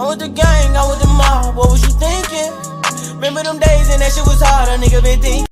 I'm with the gang, I'm with the mob, what was you thinking? Remember them days and that shit was hard, a nigga been thinking.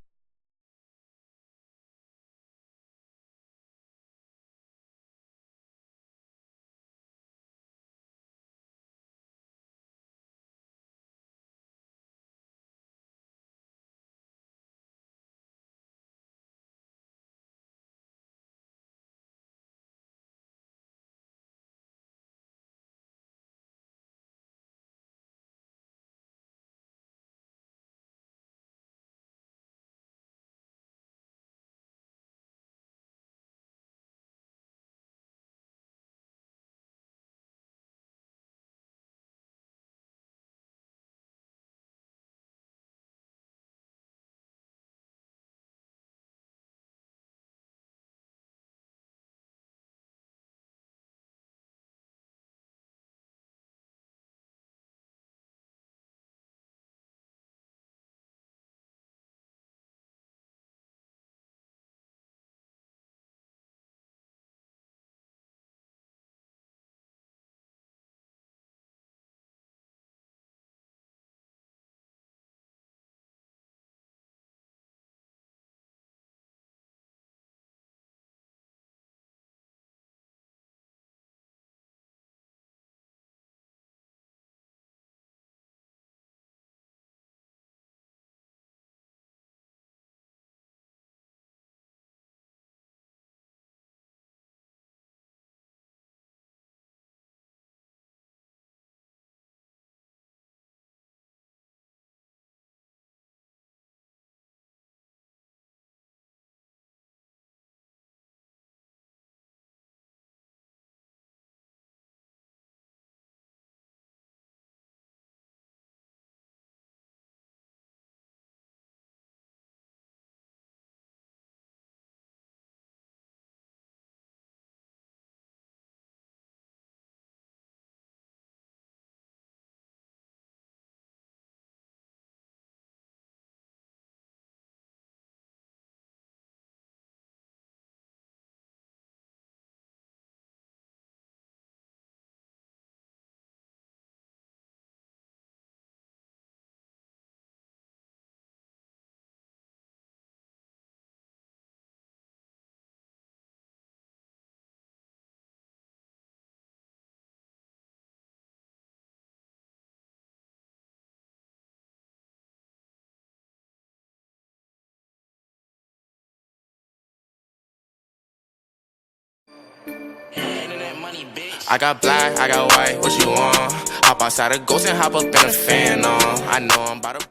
I got black, I got white, what you want? Hop outside a ghost and hop up in a fan on. I know I'm about to